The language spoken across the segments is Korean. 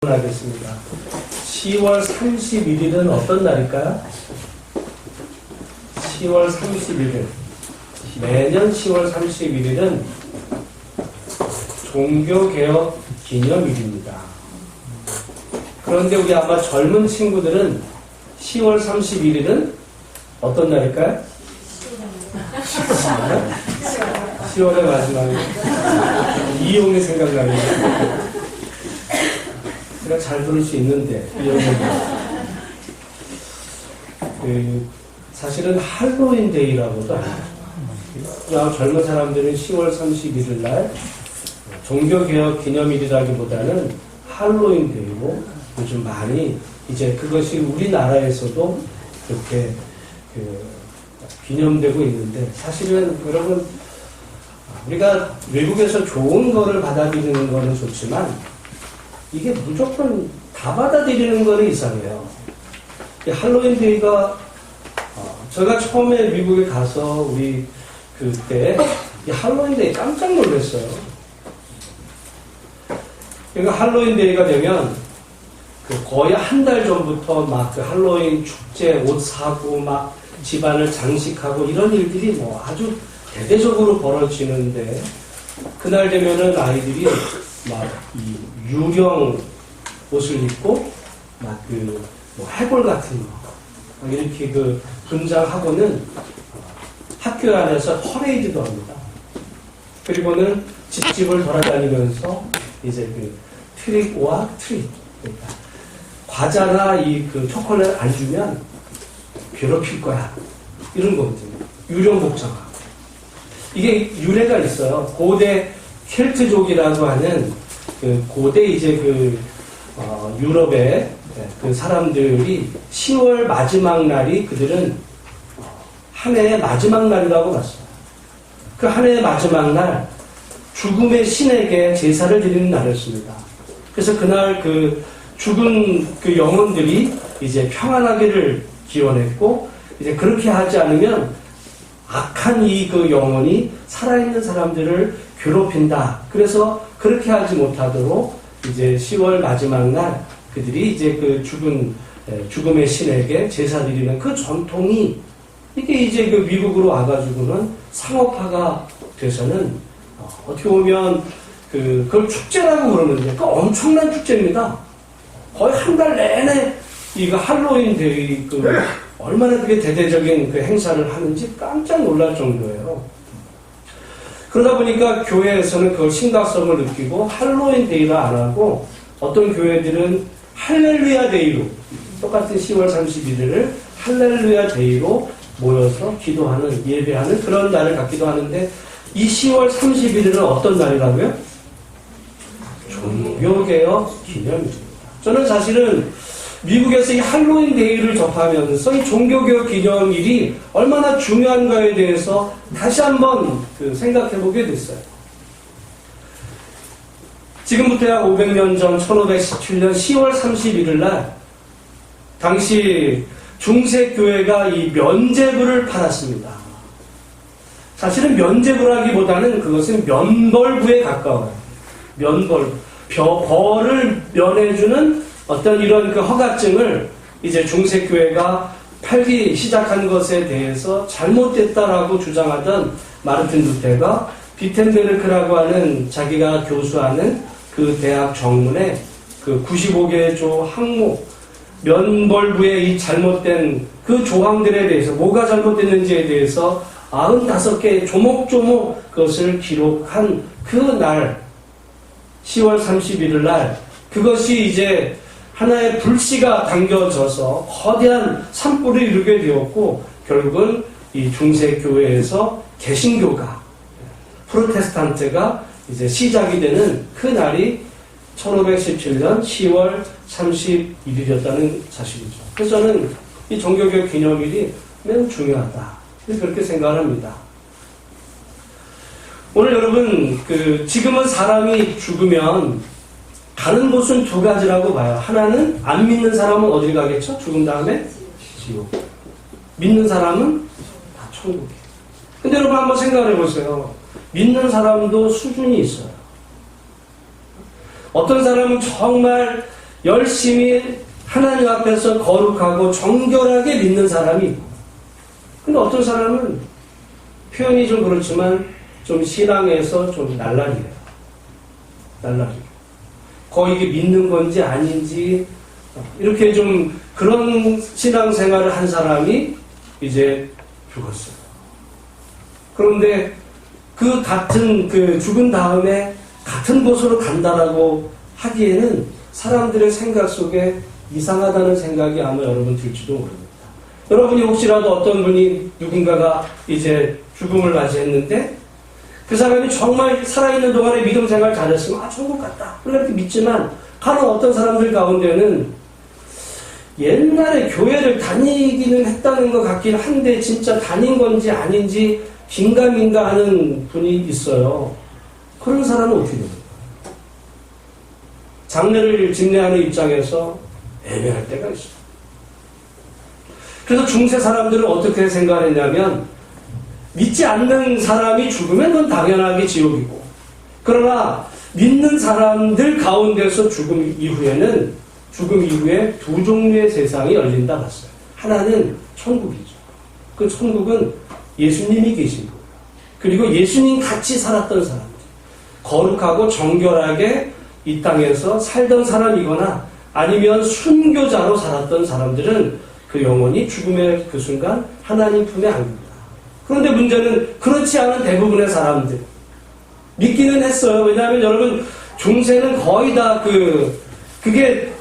하겠습니다. 10월 31일은 어떤 날일까요? 10월 31일. 매년 10월 31일은 종교개혁 기념일입니다. 그런데 우리 아마 젊은 친구들은 10월 31일은 어떤 날일까요? 10월의 마지막에 이용이 생각나네요. 제가 잘 부를 수 있는데 사실은 할로윈데이라고도 합니다. 젊은 사람들은 10월 31일 날 종교개혁 기념일이라기보다는 할로윈데이로 요즘 많이 이제 그것이 우리나라에서도 그렇게 기념되고 있는데, 사실은 여러분, 우리가 외국에서 좋은 거를 받아들이는 거는 좋지만 이게 무조건 다 받아들이는 거는 이상해요. 할로윈데이가 제가 처음에 미국에 가서 우리 그때 이 할로윈데이 깜짝 놀랐어요. 그러니까 할로윈데이가 되면 거의 한 달 전부터 막 그 할로윈 축제 옷 사고 막 집안을 장식하고 이런 일들이 뭐 아주 대대적으로 벌어지는데, 그날 되면은 아이들이 막 이 유령 옷을 입고 막 뭐 해골 같은 거 막 이렇게 분장하고는 학교 안에서 퍼레이드도 합니다. 그리고는 집집을 돌아다니면서 이제 트릭 오아 트릿, 그러니까 과자나 초콜릿 안 주면 괴롭힐 거야, 이런 거거든요. 유령 복장하고. 이게 유래가 있어요. 고대 켈트족이라고 하는 고대 이제 유럽의 그 사람들이 10월 마지막 날이 그들은 한 해의 마지막 날이라고 봤어요. 그 한 해의 마지막 날 죽음의 신에게 제사를 드리는 날이었습니다. 그래서 그날 죽은 영혼들이 이제 평안하기를 기원했고, 이제 그렇게 하지 않으면 악한 영혼이 살아있는 사람들을 괴롭힌다. 그래서 그렇게 하지 못하도록 이제 10월 마지막 날 그들이 이제 죽음의 신에게 제사 드리는 그 전통이, 이게 이제 미국으로 와가지고는 상업화가 돼서는 어떻게 보면 그걸 축제라고 그러는데 엄청난 축제입니다. 거의 한 달 내내 이거 할로윈 데이 얼마나 그게 대대적인 행사를 하는지 깜짝 놀랄 정도예요. 그러다 보니까 교회에서는 그걸 심각성을 느끼고 할로윈 데이라 안 하고, 어떤 교회들은 할렐루야 데이로, 똑같은 10월 31일을 할렐루야 데이로 모여서 기도하는, 예배하는 그런 날을 갖기도 하는데, 이 10월 31일은 어떤 날이라고요? 종교개혁 기념일입니다. 저는 사실은 미국에서 이 할로윈 데이를 접하면서 이 종교개혁 기념일이 얼마나 중요한가에 대해서 다시 한번 생각해 보게 됐어요. 지금부터 약 500년 전 1517년 10월 31일 날 당시 중세교회가 이 면죄부를 팔았습니다. 사실은 면죄부라기보다는 그것은 면벌부에 가까워요. 면벌부. 벌을 면해주는 어떤 이런 허가증을 이제 중세교회가 팔기 시작한 것에 대해서 잘못됐다라고 주장하던 마르틴 루테가 비텐베르크라고 하는 자기가 교수하는 그 대학 정문에 95개의 조 항목, 면벌부의 이 잘못된 그 조항들에 대해서 뭐가 잘못됐는지에 대해서 95개 조목조목 그것을 기록한 그 날, 10월 31일 날, 그것이 이제 하나의 불씨가 당겨져서 거대한 산불을 이루게 되었고, 결국은 이 중세교회에서 개신교가, 프로테스탄트가 이제 시작이 되는 그 날이 1517년 10월 31일이었다는 사실이죠. 그래서 저는 이 종교개혁 기념일이 매우 중요하다, 그렇게 생각을 합니다. 오늘 여러분, 지금은 사람이 죽으면 가는 곳은 두 가지라고 봐요. 하나는 안 믿는 사람은 어딜 가겠죠? 죽은 다음에 지옥. 믿는 사람은 다 천국이에요. 근데 여러분 한번 생각해 보세요. 믿는 사람도 수준이 있어요. 어떤 사람은 정말 열심히 하나님 앞에서 거룩하고 정결하게 믿는 사람이 있고, 근데 어떤 사람은 표현이 좀 그렇지만 좀 신앙에서 좀 날라리예요. 날라리. 거의 이게 믿는 건지 아닌지 이렇게 좀 그런 신앙생활을 한 사람이 이제 죽었어요. 그런데 그 같은 그 죽은 다음에 같은 곳으로 간다라고 하기에는 사람들의 생각 속에 이상하다는 생각이 아마 여러분 들지도 모릅니다. 여러분이 혹시라도 어떤 분이 누군가가 이제 죽음을 맞이했는데 그 사람이 정말 살아있는 동안에 믿음 생활 잘했으면 천국 갔다 그렇게 믿지만 간혹 어떤 사람들 가운데는 옛날에 교회를 다니기는 했다는 것 같긴 한데 진짜 다닌 건지 아닌지 긴가민가 하는 분이 있어요. 그런 사람은 어떻게 됩니까? 장례를 집례하는 입장에서 애매할 때가 있어요. 그래서 중세 사람들은 어떻게 생각했냐면 믿지 않는 사람이 죽으면 그건 당연하게 지옥이고, 그러나 믿는 사람들 가운데서 죽음 이후에 두 종류의 세상이 열린다 봤어요. 하나는 천국이죠. 그 천국은 예수님이 계신 거예요. 그리고 예수님 같이 살았던 사람들, 거룩하고 정결하게 이 땅에서 살던 사람이거나 아니면 순교자로 살았던 사람들은 그 영혼이 죽음의 그 순간 하나님 품에 안깁니다. 그런데 문제는 그렇지 않은 대부분의 사람들 믿기는 했어요. 왜냐하면 여러분 중세는 거의 다 그게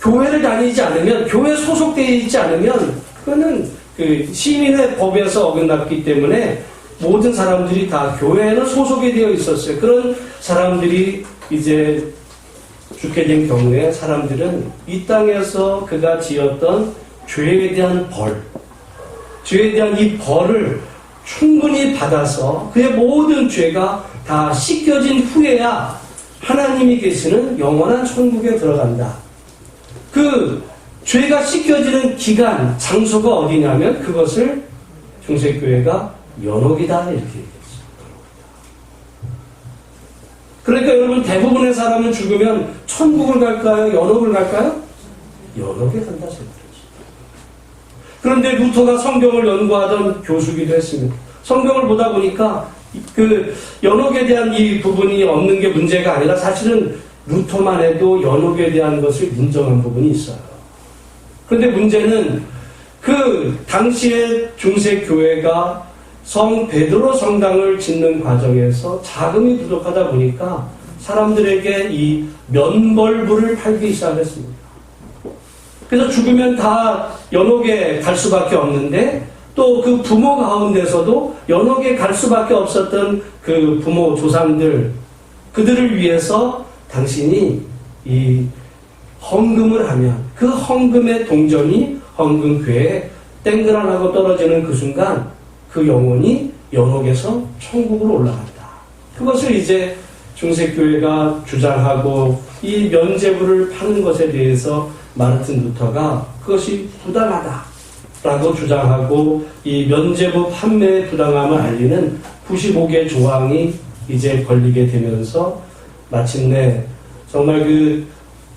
교회를 다니지 않으면, 교회 소속되어 있지 않으면 그거는 그 시민의 법에서 어긋났기 때문에 모든 사람들이 다 교회에는 소속이 되어 있었어요. 그런 사람들이 이제 죽게 된 경우에 사람들은 이 땅에서 그가 지었던 죄에 대한 죄에 대한 이 벌을 충분히 받아서 그의 모든 죄가 다 씻겨진 후에야 하나님이 계시는 영원한 천국에 들어간다. 그 죄가 씻겨지는 기간, 장소가 어디냐면 그것을 중세교회가 연옥이다 이렇게 얘기했어요. 그러니까 여러분 대부분의 사람은 죽으면 천국을 갈까요? 연옥을 갈까요? 연옥에 간다 생각했어요. 그런데 루터가 성경을 연구하던 교수기도 했습니다. 성경을 보다 보니까 그 연옥에 대한 이 부분이 없는 게 문제가 아니라 사실은 루터만 해도 연옥에 대한 것을 인정한 부분이 있어요. 그런데 문제는 그 당시에 중세교회가 성 베드로 성당을 짓는 과정에서 자금이 부족하다 보니까 사람들에게 이 면벌부를 팔기 시작했습니다. 그래서 죽으면 다 연옥에 갈 수밖에 없는데 또 그 부모 가운데서도 연옥에 갈 수밖에 없었던 그 부모 조상들, 그들을 위해서 당신이 이 헌금을 하면 그 헌금의 동전이 헌금궤에 땡그란하고 떨어지는 그 순간 그 영혼이 연옥에서 천국으로 올라간다. 그것을 이제 중세교회가 주장하고 이 면죄부를 파는 것에 대해서 마르틴 루터가 그것이 부당하다라고 주장하고 이 면죄부 판매의 부당함을 알리는 95개 조항이 이제 걸리게 되면서 마침내 정말 그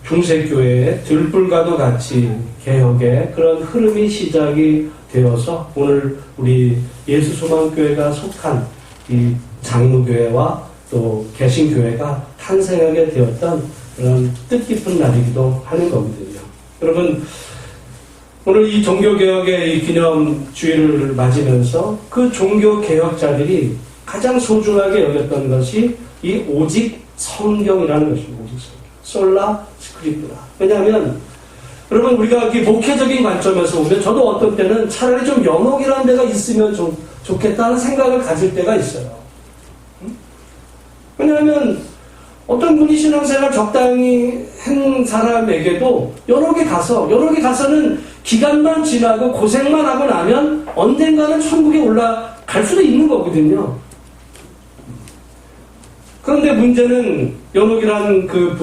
중세교회의 들불과도 같이 개혁의 그런 흐름이 시작이 되어서 오늘 우리 예수소망교회가 속한 이 장로교회와 또 개신교회가 탄생하게 되었던 그런 뜻깊은 날이기도 하는 거거든요. 여러분, 오늘 이 종교개혁의 이 기념주일을 맞으면서 그 종교개혁자들이 가장 소중하게 여겼던 것이 이 오직 성경이라는 것입니다. 오직 성경. 솔라 스크립투라. 왜냐하면 여러분 우리가 이렇게 목회적인 관점에서 보면 저도 어떤 때는 차라리 좀 연옥이라는 데가 있으면 좀 좋겠다는 생각을 가질 때가 있어요. 왜냐하면 어떤 분이 신앙생활 적당히 한 사람에게도 연옥에 가서는 기간만 지나고 고생만 하고 나면 언젠가는 천국에 올라갈 수도 있는 거거든요. 그런데 문제는 연옥이라는 그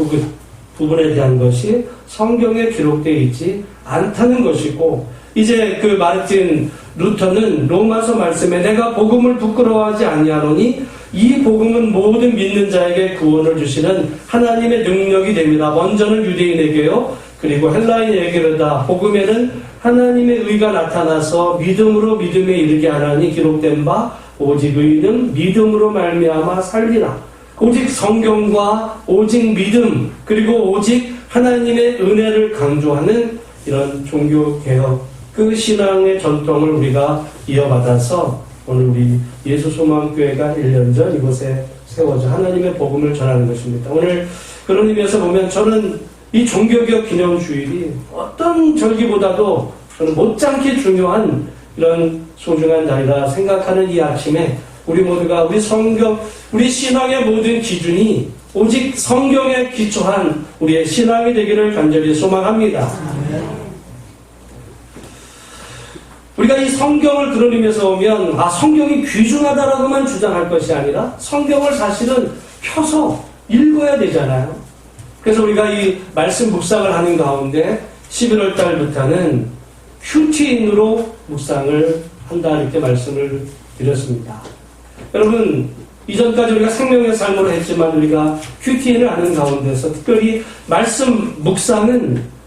부분에 대한 것이 성경에 기록되어 있지 않다는 것이고, 이제 그 마르틴 루터는 로마서 말씀에 내가 복음을 부끄러워하지 아니하노니 이 복음은 모든 믿는 자에게 구원을 주시는 하나님의 능력이 됩니다. 먼저는 유대인에게요, 그리고 헬라인에게로다. 복음에는 하나님의 의가 나타나서 믿음으로 믿음에 이르게 하나니 기록된 바 오직 의는 믿음으로 말미암아 살리라. 오직 성경과 오직 믿음, 그리고 오직 하나님의 은혜를 강조하는 이런 종교개혁, 그 신앙의 전통을 우리가 이어받아서 오늘 우리 예수소망교회가 1년 전 이곳에 세워져 하나님의 복음을 전하는 것입니다. 오늘 그런 의미에서 보면 저는 이 종교개혁 기념주일이 어떤 절기보다도 저는 못지않게 중요한 이런 소중한 날이라 생각하는 이 아침에 우리 모두가 우리 성경, 우리 신앙의 모든 기준이 오직 성경에 기초한 우리의 신앙이 되기를 간절히 소망합니다. 우리가 이 성경을 그런 의미에서 보면 성경이 귀중하다라고만 주장할 것이 아니라 성경을 사실은 펴서 읽어야 되잖아요. 그래서 우리가 이 말씀 묵상을 하는 가운데 11월 달부터는 큐티인으로 묵상을 한다 이렇게 말씀을 드렸습니다. 여러분, 이전까지 우리가 생명의 삶으로 했지만 우리가 큐티인을 하는 가운데서 특별히 말씀 묵상은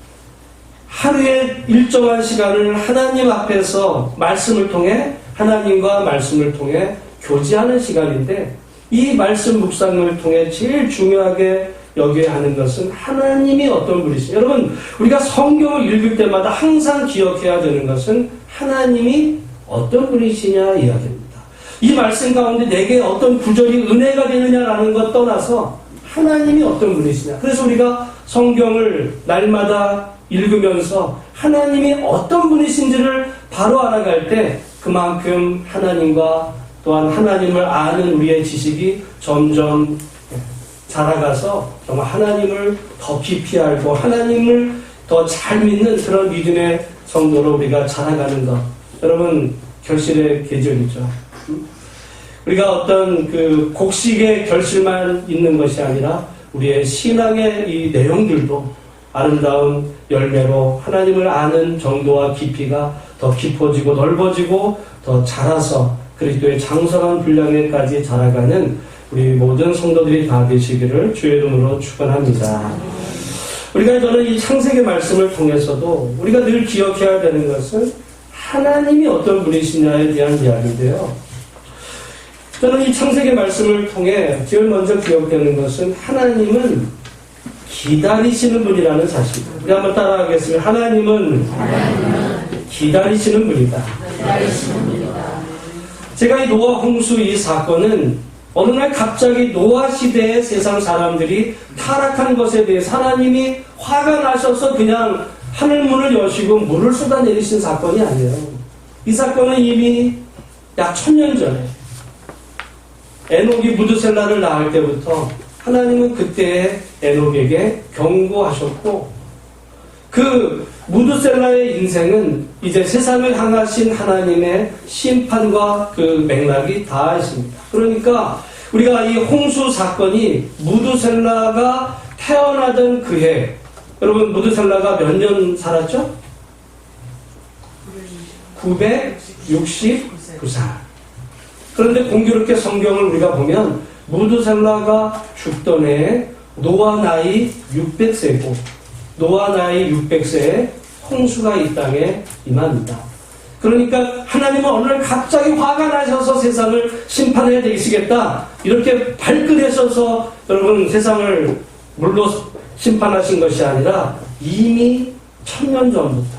하루에 일정한 시간을 하나님 앞에서 말씀을 통해 하나님과 말씀을 통해 교제하는 시간인데, 이 말씀 묵상을 통해 제일 중요하게 여겨야 하는 것은 하나님이 어떤 분이시냐. 여러분, 우리가 성경을 읽을 때마다 항상 기억해야 되는 것은 하나님이 어떤 분이시냐 이야기입니다. 이 말씀 가운데 내게 어떤 구절이 은혜가 되느냐라는 것 떠나서 하나님이 어떤 분이시냐. 그래서 우리가 성경을 날마다 읽으면서 하나님이 어떤 분이신지를 바로 알아갈 때 그만큼 하나님과 또한 하나님을 아는 우리의 지식이 점점 자라가서 정말 하나님을 더 깊이 알고 하나님을 더 잘 믿는 그런 믿음의 성도로 우리가 자라가는 것. 여러분, 결실의 계절이죠. 우리가 어떤 그 곡식의 결실만 있는 것이 아니라 우리의 신앙의 이 내용들도 아름다운 열매로 하나님을 아는 정도와 깊이가 더 깊어지고 넓어지고 더 자라서 그리스도의 장성한 분량에까지 자라가는 우리 모든 성도들이 다 되시기를 주의 이름으로 축원합니다. 우리가 저는 이 창세기 말씀을 통해서도 우리가 늘 기억해야 되는 것은 하나님이 어떤 분이시냐에 대한 이야기인데요. 저는 이 창세기 말씀을 통해 제일 먼저 기억되는 것은 하나님은 기다리시는 분이라는 사실입니다. 우리 한번 따라하겠습니다. 하나님은 기다리시는 분이다. 제가 이 노아 홍수 이 사건은 어느 날 갑자기 노아 시대의 세상 사람들이 타락한 것에 대해서 하나님이 화가 나셔서 그냥 하늘문을 여시고 물을 쏟아내리신 사건이 아니에요. 이 사건은 이미 약 1000년 전에 에녹이 무드셀라를 낳을 때부터 하나님은 그때의 에녹에게 경고하셨고, 그 무드셀라의 인생은 이제 세상을 향하신 하나님의 심판과 그 맥락이 다 있습니다. 그러니까 우리가 이 홍수 사건이 무드셀라가 태어나던 그해, 여러분 무드셀라가 몇 년 살았죠? 969살. 그런데 공교롭게 성경을 우리가 보면 무드셀라가 죽던 해에 노아 나이 600세고 노아 나이 600세에 홍수가 이 땅에 임합니다. 그러니까 하나님은 어느 날 갑자기 화가 나셔서 세상을 심판해야 되시겠다 이렇게 발끈하셔서 여러분 세상을 물로 심판하신 것이 아니라 이미 1000년 전부터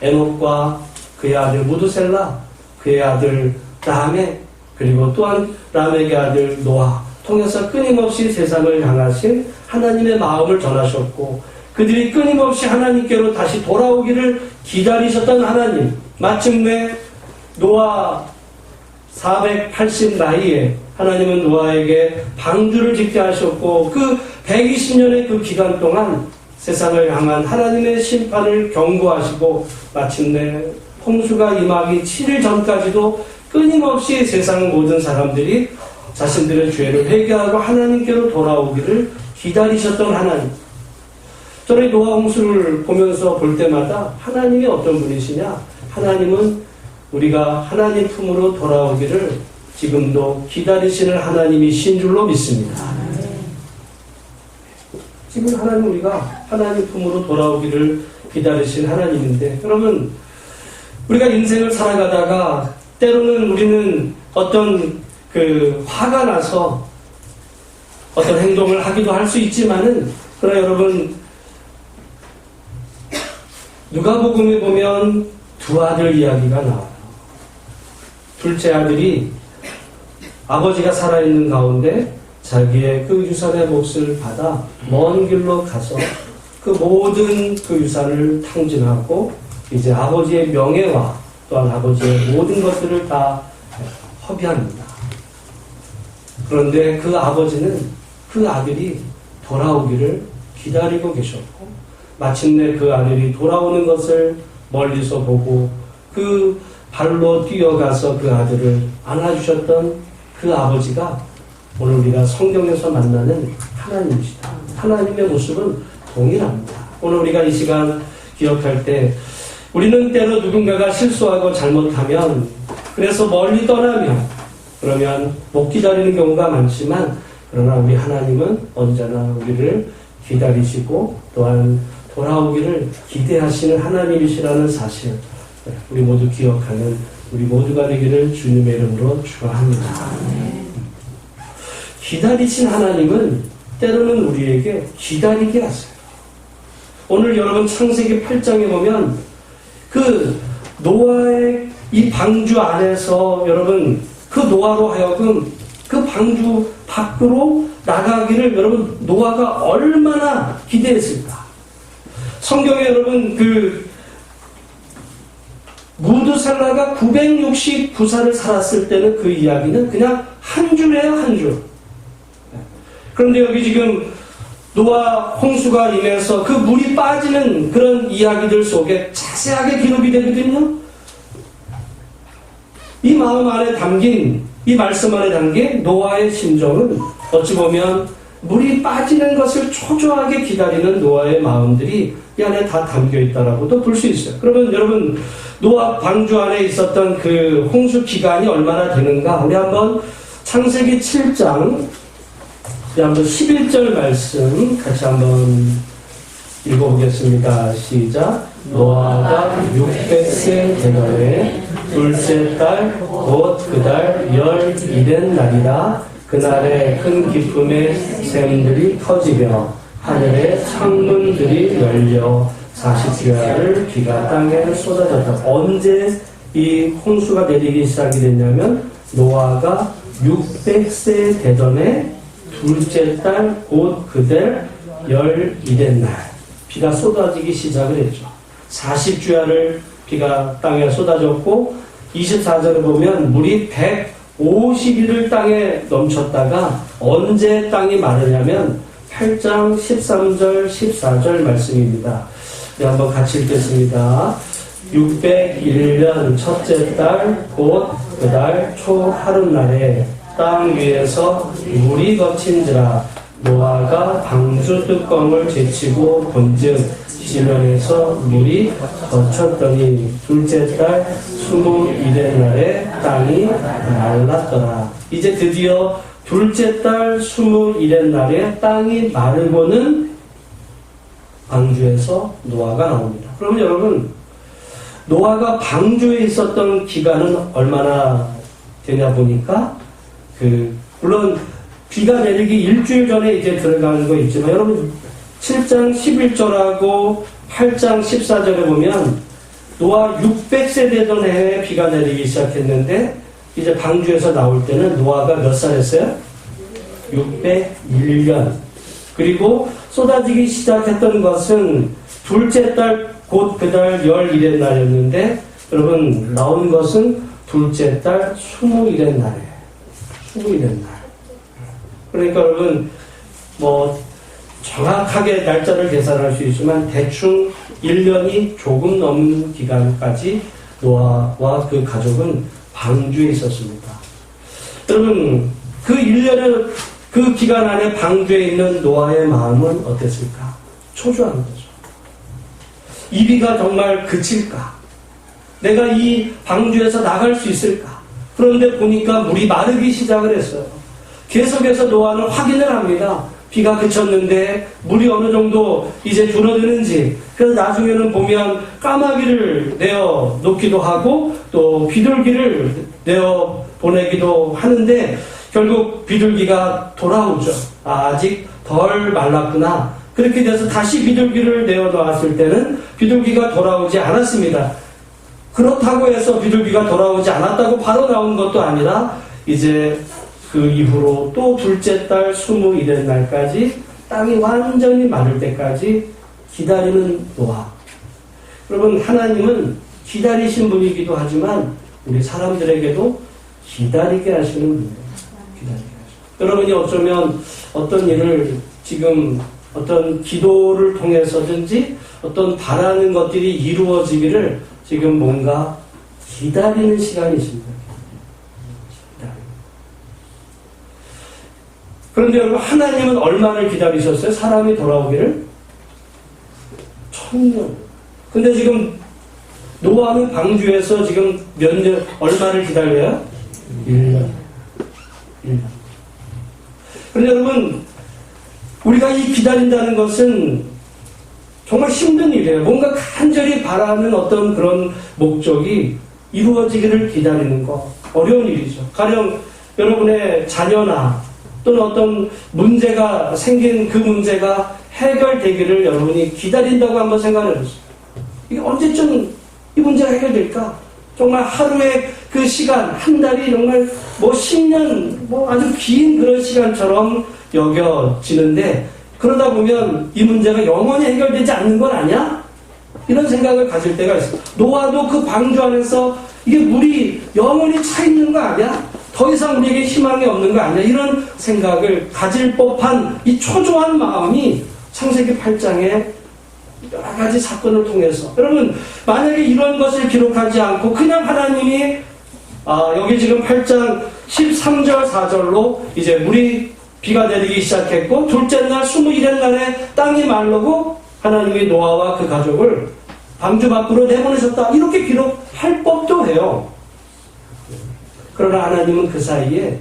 에녹과 그의 아들 무드셀라, 그의 아들 라멕, 그리고 또한 라멕의 아들 노아 통해서 끊임없이 세상을 향하신 하나님의 마음을 전하셨고, 그들이 끊임없이 하나님께로 다시 돌아오기를 기다리셨던 하나님, 마침내 노아 480 나이에 하나님은 노아에게 방주를 짓게 하셨고, 그 120년의 그 기간 동안 세상을 향한 하나님의 심판을 경고하시고, 마침내 홍수가 임하기 7일 전까지도 끊임없이 세상 모든 사람들이 자신들의 죄를 회개하고 하나님께로 돌아오기를 기다리셨던 하나님. 저는 노아 홍수를 보면서 볼 때마다 하나님이 어떤 분이시냐? 하나님은 우리가 하나님 품으로 돌아오기를 지금도 기다리시는 하나님이신 줄로 믿습니다. 지금 하나님 우리가 하나님 품으로 돌아오기를 기다리신 하나님인데, 여러분 우리가 인생을 살아가다가 때로는 우리는 어떤 화가 나서 어떤 행동을 하기도 할 수 있지만은, 그러나 여러분 누가복음에 보면 두 아들 이야기가 나와요. 둘째 아들이 아버지가 살아있는 가운데 자기의 그 유산의 몫을 받아 먼 길로 가서 그 모든 그 유산을 탕진하고 이제 아버지의 명예와 또한 아버지의 모든 것들을 다 허비합니다. 그런데 그 아버지는 그 아들이 돌아오기를 기다리고 계셨고, 마침내 그 아들이 돌아오는 것을 멀리서 보고 그 발로 뛰어가서 그 아들을 안아주셨던 그 아버지가 오늘 우리가 성경에서 만나는 하나님이시다. 하나님의 모습은 동일합니다. 오늘 우리가 이 시간 기억할 때, 우리는 때로 누군가가 실수하고 잘못하면, 그래서 멀리 떠나면, 그러면 못 기다리는 경우가 많지만, 그러나 우리 하나님은 언제나 우리를 기다리시고 또한 돌아오기를 기대하시는 하나님이시라는 사실, 우리 모두 기억하는 우리 모두가 되기를 주님의 이름으로 축원합니다. 기다리신 하나님은 때로는 우리에게 기다리게 하세요. 오늘 여러분 창세기 8장에 보면 그 노아의 이 방주 안에서 여러분 그 노아로 하여금 그 방주 밖으로 나가기를 여러분 노아가 얼마나 기대했을까. 성경에 여러분 무드살라가 969살을 살았을 때는 그 이야기는 그냥 한 줄이에요, 한 줄. 그런데 여기 지금 노아 홍수가 임해서 그 물이 빠지는 그런 이야기들 속에 자세하게 기록이 되거든요. 이 마음 안에 담긴, 이 말씀 안에 담긴 노아의 심정은 어찌 보면 물이 빠지는 것을 초조하게 기다리는 노아의 마음들이 이 안에 다 담겨 있다라고도 볼 수 있어요. 그러면 여러분 노아 방주 안에 있었던 그 홍수 기간이 얼마나 되는가? 우리 한번 창세기 7장 한번 11절 말씀 같이 한번 읽어보겠습니다. 시작. 노아가 600세 되더니 둘째 달 곧 그 달 열이 된 날이라. 그날에 큰 기쁨의 샘들이 터지며 하늘의 창문들이 열려 40주야를 비가 땅에 쏟아졌다. 언제 이 홍수가 내리기 시작이 됐냐면 노아가 600세 되던 둘째 달 곧 그달 열이 된 날 비가 쏟아지기 시작을 했죠. 40주야를 비가 땅에 쏟아졌고 24절에 보면 물이 150일을 땅에 넘쳤다가 언제 땅이 마르냐면 8장 13절 14절 말씀입니다. 네, 한번 같이 읽겠습니다. 601년 첫째 달 곧 그달 초 하룻날에 땅 위에서 물이 거친지라. 노아가 방주 뚜껑을 제치고 본즉 지면에서 물이 거쳤더니 둘째 달 21의 날에 땅이 말랐더라. 이제 드디어 둘째 달 21의 날에 땅이 마르고는 방주에서 노아가 나옵니다. 그러면 여러분 노아가 방주에 있었던 기간은 얼마나 되냐 보니까 물론 비가 내리기 일주일 전에 이제 들어가는 거 있지만 여러분 7장 11절하고 8장 14절에 보면 노아 600세 되던 해에 비가 내리기 시작했는데 이제 방주에서 나올 때는 노아가 몇 살 했어요? 601년. 그리고 쏟아지기 시작했던 것은 둘째 달 곧 그달 열일의 날이었는데 여러분 나온 것은 둘째 달 20일의 날이에요. 20일의 날. 그러니까 여러분 정확하게 날짜를 계산할 수 있지만 대충 1년이 조금 넘는 기간까지 노아와 그 가족은 방주에 있었습니다. 여러분 그 1년의 그 기간 안에 방주에 있는 노아의 마음은 어땠을까? 초조한 거죠. 이 비가 정말 그칠까? 내가 이 방주에서 나갈 수 있을까? 그런데 보니까 물이 마르기 시작을 했어요. 계속해서 노아는 확인을 합니다. 비가 그쳤는데 물이 어느 정도 이제 줄어드는지. 그래서 나중에는 보면 까마귀를 내어 놓기도 하고 또 비둘기를 내어 보내기도 하는데 결국 비둘기가 돌아오죠. 아직 덜 말랐구나. 그렇게 돼서 다시 비둘기를 내어 놓았을 때는 비둘기가 돌아오지 않았습니다. 그렇다고 해서 비둘기가 돌아오지 않았다고 바로 나온 것도 아니라 이제 그 이후로 또 둘째 달 21일 날까지 땅이 완전히 마를 때까지 기다리는 노아. 여러분, 하나님은 기다리신 분이기도 하지만 우리 사람들에게도 기다리게 하시는 분이에요. 기다리게 하시는. 여러분이 어쩌면 어떤 일을 지금 어떤 기도를 통해서든지 어떤 바라는 것들이 이루어지기를 지금 뭔가 기다리는 시간이십니다. 그런데 여러분, 하나님은 얼마를 기다리셨어요? 사람이 돌아오기를? 1000년. 근데 지금 노아는 방주에서 지금 몇 년, 얼마를 기다려요? 1년. 1년. 그런데 여러분, 우리가 이 기다린다는 것은 정말 힘든 일이에요. 뭔가 간절히 바라는 어떤 그런 목적이 이루어지기를 기다리는 거. 어려운 일이죠. 가령 여러분의 자녀나 또는 어떤 문제가 생긴 그 문제가 해결되기를 여러분이 기다린다고 한번 생각해 보세요. 이게 언제쯤 이 문제가 해결될까? 정말 하루의 그 시간, 한 달이 정말 뭐 10년, 뭐 아주 긴 그런 시간처럼 여겨지는데 그러다 보면 이 문제가 영원히 해결되지 않는 건 아니야? 이런 생각을 가질 때가 있어요. 노아도 그 방주 안에서 이게 물이 영원히 차 있는 거 아니야? 더 이상 우리에게 희망이 없는 거 아니야? 이런 생각을 가질 법한 이 초조한 마음이 창세기 8장에 여러 가지 사건을 통해서 여러분, 만약에 이런 것을 기록하지 않고 그냥 하나님이 여기 지금 8장 13절 4절로 이제 물이 비가 내리기 시작했고 둘째 날 21일 날에 땅이 마르고 하나님이 노아와 그 가족을 방주 밖으로 내보내셨다. 이렇게 기록할 법도 해요. 그러나 하나님은 그 사이에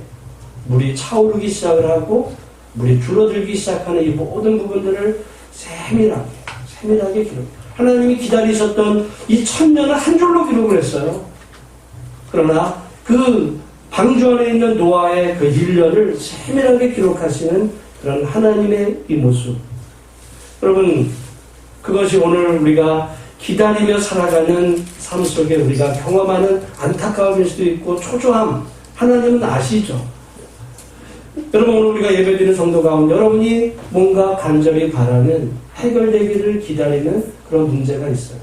물이 차오르기 시작을 하고 물이 줄어들기 시작하는 이 모든 부분들을 세밀하게 기록. 하나님이 기다리셨던 이 1000년을 한 줄로 기록을 했어요. 그러나 그 방주 안에 있는 노아의 그 1년을 세밀하게 기록하시는 그런 하나님의 이 모습. 여러분, 그것이 오늘 우리가 기다리며 살아가는 삶 속에 우리가 경험하는 안타까움일 수도 있고 초조함, 하나님은 아시죠. 여러분, 오늘 우리가 예배드리는 성도 가운데 여러분이 뭔가 간절히 바라는 해결되기를 기다리는 그런 문제가 있어요.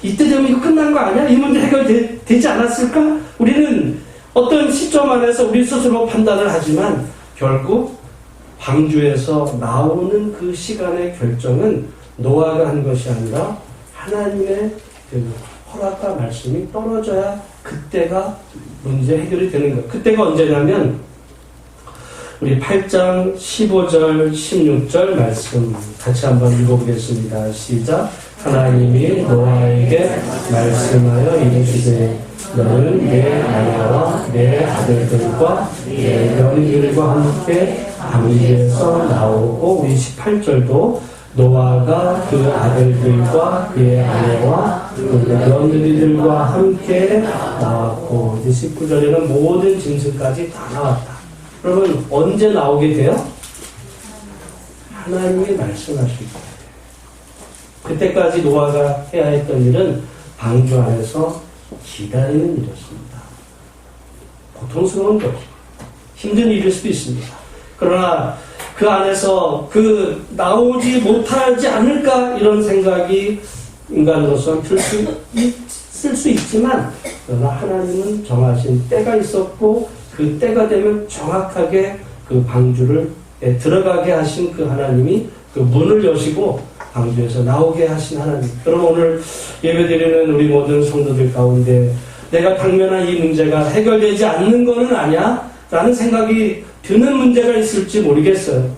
이때 되면 이거 끝난 거 아니야? 이 문제 해결되지 않았을까? 우리는 어떤 시점 안에서 우리 스스로 판단을 하지만 결국 방주에서 나오는 그 시간의 결정은 노아가 한 것이 아니라 하나님의 그 허락과 말씀이 떨어져야 그때가 문제 해결이 되는 거예요. 그때가 언제냐면 우리 8장 15절 16절 말씀 같이 한번 읽어보겠습니다. 시작. 하나님이 노아에게 말씀하여 이르시되 너는 내 아내와 내 아들들과 내 며느리들과 함께 방주에서 나오고 우리 18절도 노아가 그 아들들과 그의 아내와 그 며느리들과 함께 나왔고 이제 19절에는 모든 짐승까지 다 나왔다. 여러분 언제 나오게 돼요? 하나님이 말씀하실 거예요. 그때까지 노아가 해야 했던 일은 방주 안에서 기다리는 일이었습니다. 고통스러운 것, 힘든 일일 수도 있습니다. 그러나 그 안에서 나오지 못하지 않을까 이런 생각이 인간으로서 쓸 수 있지만 그러나 하나님은 정하신 때가 있었고 그 때가 되면 정확하게 그 방주를 들어가게 하신 그 하나님이 그 문을 여시고 방주에서 나오게 하신 하나님. 여러분 오늘 예배드리는 우리 모든 성도들 가운데 내가 당면한 이 문제가 해결되지 않는 것은 아니야? 라는 생각이 드는 문제가 있을지 모르겠어요.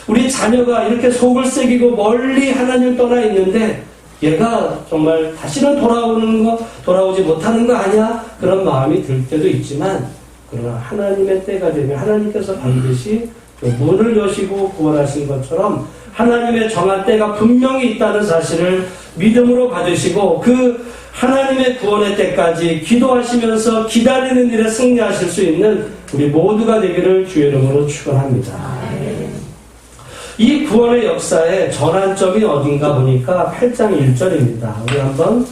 우리 자녀가 이렇게 속을 새기고 멀리 하나님을 떠나 있는데 얘가 정말 다시는 돌아오지 못하는 거 아니야? 그런 마음이 들 때도 있지만, 그러나 하나님의 때가 되면 하나님께서 반드시 문을 여시고 구원하신 것처럼 하나님의 정한 때가 분명히 있다는 사실을 믿음으로 받으시고, 그 하나님의 구원의 때까지 기도하시면서 기다리는 일에 승리하실 수 있는 우리 모두가 되기를 주의 이름으로 축원합니다. 이 구원의 역사의 전환점이 어딘가 보니까 8장 1절입니다. 우리 한번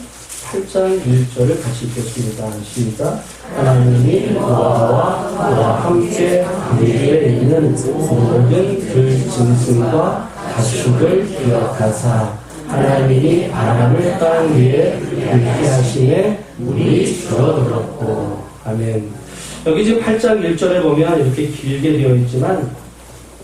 8장 1절을 같이 읽겠습니다. 시작. 하나님이 노아와 함께 그에게 있는 모든 그 짐승과 가축을 기억하사 하나님이 바람을 땅 위에 불게 하심에 물이 줄어들었고. 아멘. 여기 지금 8장 1절에 보면 이렇게 길게 되어 있지만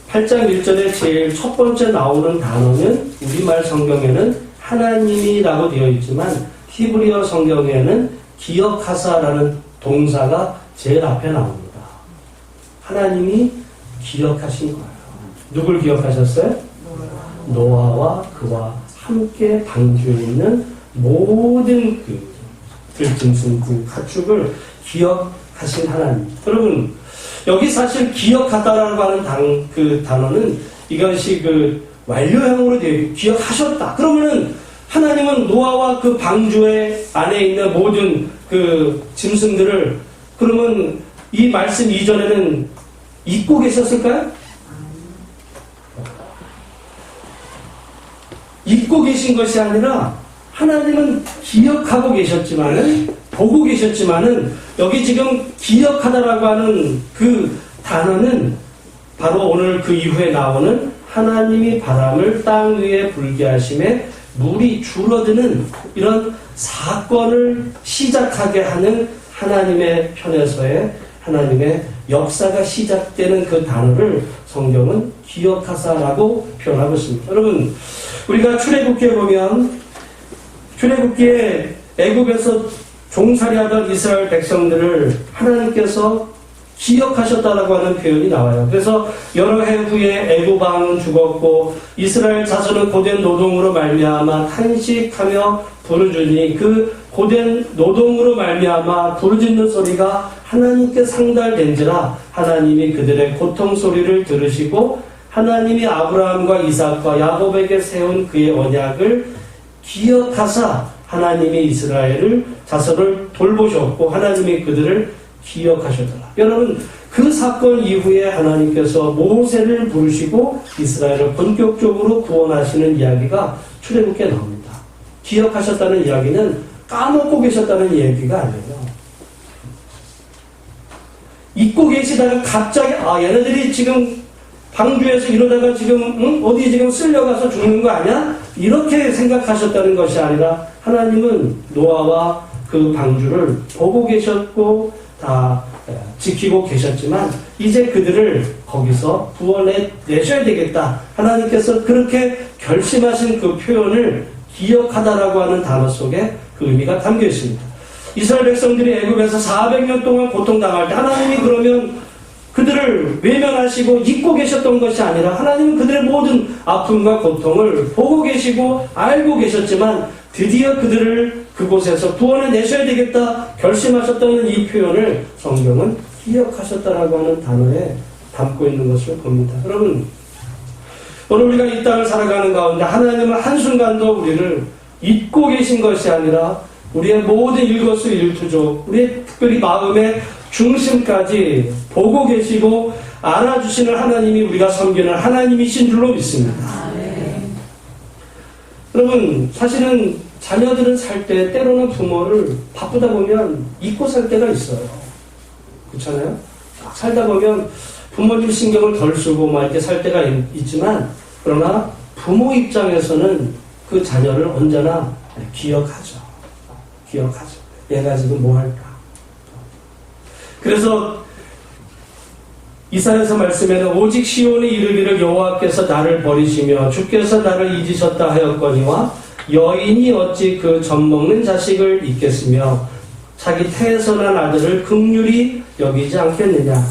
8장 1절에 제일 첫 번째 나오는 단어는 우리말 성경에는 하나님이라고 되어 있지만 히브리어 성경에는 기억하사라는 동사가 제일 앞에 나옵니다. 하나님이 기억하신 거예요. 누굴 기억하셨어요? 노아와 그와 함께 방주에 있는 모든 그 들짐승, 그 가축을 기억하신 하나님. 여러분, 여기 사실 기억하다라고 하는 그 단어는 이것이 그 완료형으로 되어 있고 기억하셨다. 그러면은 하나님은 노아와 그 방주에 안에 있는 모든 그 짐승들을 그러면 이 말씀 이전에는 잊고 계셨을까요? 잊고 계신 것이 아니라 하나님은 기억하고 계셨지만은 보고 계셨지만은 여기 지금 기억하다라고 하는 그 단어는 바로 오늘 그 이후에 나오는 하나님이 바람을 땅 위에 불게 하심에 물이 줄어드는 이런 사건을 시작하게 하는 하나님의 편에서의 하나님의 역사가 시작되는 그 단어를 성경은 기억하사라고 표현하고 있습니다. 여러분, 우리가 출애굽기에 보면 출애굽기에 애굽에서 종살이하던 이스라엘 백성들을 하나님께서 기억하셨다라고 하는 표현이 나와요. 그래서 여러 해 후에 애굽 왕은 죽었고 이스라엘 자손은 고된 노동으로 말미암아 탄식하며 부르짖으니 그 고된 노동으로 말미암아 부르짖는 소리가 하나님께 상달된지라 하나님이 그들의 고통 소리를 들으시고 하나님이 아브라함과 이삭과 야곱에게 세운 그의 언약을 기억하사 하나님이 이스라엘을 자손을 돌보셨고 하나님이 그들을 기억하셨더라. 여러분, 그 사건 이후에 하나님께서 모세를 부르시고 이스라엘을 본격적으로 구원하시는 이야기가 출애굽기에 나옵니다. 기억하셨다는 이야기는 까먹고 계셨다는 얘기가 아니에요. 잊고 계시다가 갑자기 얘네들이 지금 방주에서 이러다가 지금 어디 지금 쓸려가서 죽는 거 아니야? 이렇게 생각하셨다는 것이 아니라 하나님은 노아와 그 방주를 보고 계셨고 다 지키고 계셨지만 이제 그들을 거기서 구원해내셔야 되겠다. 하나님께서 그렇게 결심하신 그 표현을 기억하다라고 하는 단어 속에 그 의미가 담겨 있습니다. 이스라엘 백성들이 애굽에서 400년 동안 고통당할 때 하나님이 그러면 그들을 외면하시고 잊고 계셨던 것이 아니라 하나님은 그들의 모든 아픔과 고통을 보고 계시고 알고 계셨지만 드디어 그들을 그곳에서 구원해 내셔야 되겠다 결심하셨다는 이 표현을 성경은 기억하셨다라고 하는 단어에 담고 있는 것을 봅니다. 여러분, 오늘 우리가 이 땅을 살아가는 가운데 하나님은 한순간도 우리를 잊고 계신 것이 아니라 우리의 모든 일거수일투족, 우리의 특별히 마음의 중심까지 보고 계시고 알아주시는 하나님이 우리가 섬기는 하나님이신 줄로 믿습니다. 여러분, 사실은 자녀들은 살 때 때로는 부모를 바쁘다 보면 잊고 살 때가 있어요. 그렇잖아요? 살다 보면 부모님 신경을 덜 쓰고 막 이렇게 살 때가 있지만 그러나 부모 입장에서는 그 자녀를 언제나 기억하죠. 얘가 지금 뭐 할까? 그래서 이사야서 말씀에는 오직 시온이 이르기를 여호와께서 나를 버리시며 주께서 나를 잊으셨다 하였거니와 여인이 어찌 그 젖먹는 자식을 잊겠으며 자기 태에서 난 아들을 긍휼히 여기지 않겠느냐.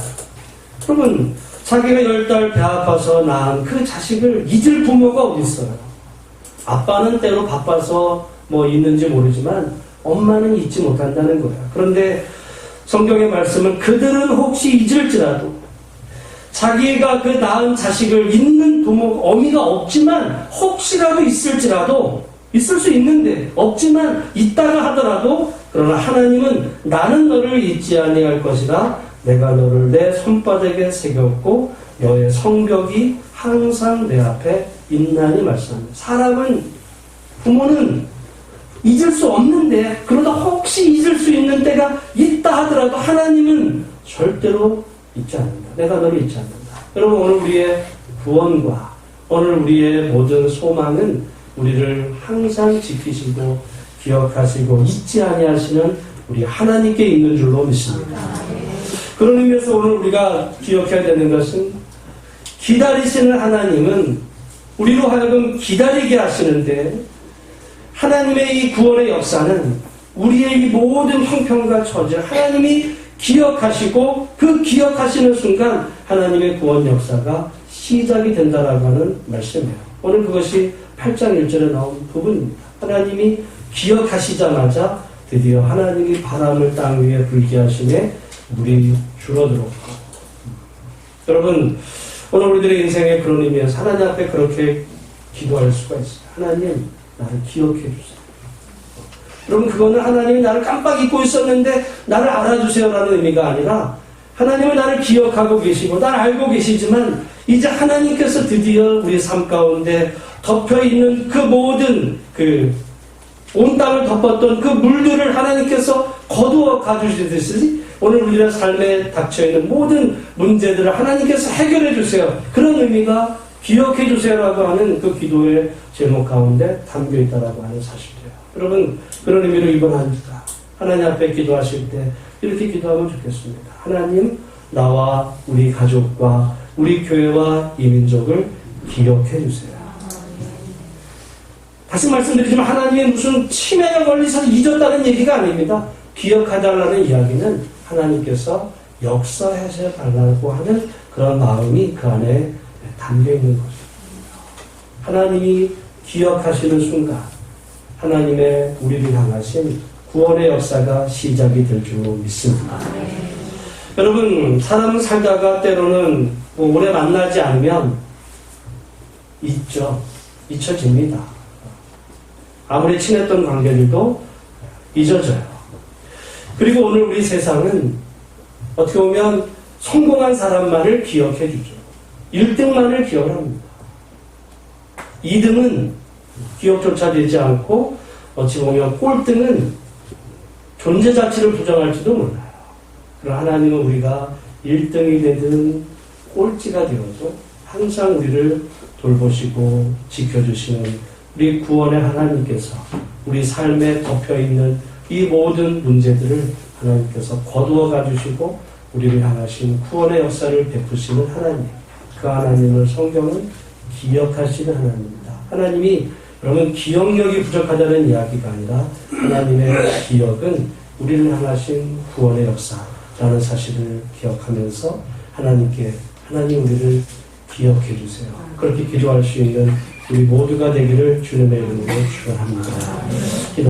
여러분, 자기가 10달 배 아파서 낳은 그 자식을 잊을 부모가 어디 있어요? 아빠는 때로 바빠서 뭐 있는지 모르지만 엄마는 잊지 못한다는 거야. 그런데 성경의 말씀은 그들은 혹시 잊을지라도 자기가 그 낳은 자식을 잊는 부모, 어미가 없지만 혹시라도 있을지라도 있을 수 있는데 없지만 있다가 하더라도 그러나 하나님은 나는 너를 잊지 아니할 것이라 내가 너를 내 손바닥에 새겼고 너의 성벽이 항상 내 앞에 있나니 말씀합니다. 사람은 부모는 잊을 수 없는데 그러다 혹시 잊을 수 있는 때가 있다 하더라도 하나님은 절대로 잊지 않는다. 내가 너를 잊지 않는다. 여러분 오늘 우리의 구원과 오늘 우리의 모든 소망은 우리를 항상 지키시고 기억하시고 잊지 아니하시는 우리 하나님께 있는 줄로 믿습니다. 그런 의미에서 오늘 우리가 기억해야 되는 것은 기다리시는 하나님은 우리로 하여금 기다리게 하시는데 하나님의 이 구원의 역사는 우리의 이 모든 형편과 처지를 하나님이 기억하시고 그 기억하시는 순간 하나님의 구원 역사가 시작이 된다라고 하는 말씀이에요. 오늘 그것이 8장 1절에 나온 부분입니다. 하나님이 기억하시자마자 드디어 하나님이 바람을 땅 위에 불게 하심에 물이 줄어들었고 여러분 오늘 우리들의 인생에 그런 의미에서 하나님 앞에 그렇게 기도할 수가 있어요. 하나님 나를 기억해 주세요. 여러분 그거는 하나님이 나를 깜빡 잊고 있었는데 나를 알아주세요라는 의미가 아니라 하나님은 나를 기억하고 계시고 나를 알고 계시지만 이제 하나님께서 드디어 우리 삶 가운데 덮여있는 그 모든 온 땅을 덮었던 그 물들을 하나님께서 거두어 가주시듯이 오늘 우리의 삶에 닥쳐있는 모든 문제들을 하나님께서 해결해 주세요. 그런 의미가 기억해 주세요라고 하는 그 기도의 제목 가운데 담겨 있다라고 하는 사실이에요. 여러분 그런 의미로 이번 한 주가 하나님 앞에 기도하실 때 이렇게 기도하면 좋겠습니다. 하나님 나와 우리 가족과 우리 교회와 이 민족을 기억해 주세요. 다시 말씀드리지만 하나님의 무슨 치매에 걸리셔서 잊었다는 얘기가 아닙니다. 기억하달라는 이야기는 하나님께서 역사하셔 달라고 하는 그런 마음이 그 안에 담겨 있는 것입니다. 하나님이 기억하시는 순간 하나님의 우리를 향하신 구원의 역사가 시작이 될 줄 믿습니다. 여러분 사람은 살다가 때로는 오래 만나지 않으면 잊혀집니다. 아무리 친했던 관계들도 잊어져요. 그리고 오늘 우리 세상은 어떻게 보면 성공한 사람만을 기억해 주죠. 1등만을 기억을 합니다. 2등은 기억조차 되지 않고 어찌 보면 꼴등은 존재 자체를 부정할지도 몰라요. 그러나 하나님은 우리가 1등이 되든 꼴찌가 되어도 항상 우리를 돌보시고 지켜주시는 우리 구원의 하나님께서 우리 삶에 덮여있는 이 모든 문제들을 하나님께서 거두어 가주시고 우리를 향하신 구원의 역사를 베푸시는 하나님, 그 하나님을 성경은 기억하시는 하나님입니다. 하나님이 여러분 기억력이 부족하다는 이야기가 아니라 하나님의 기억은 우리를 향하신 구원의 역사라는 사실을 기억하면서 하나님 우리를 기억해 주세요. 그렇게 기도할 수 있는 우리 모두가 되기를 주님의 이름으로 축원합니다.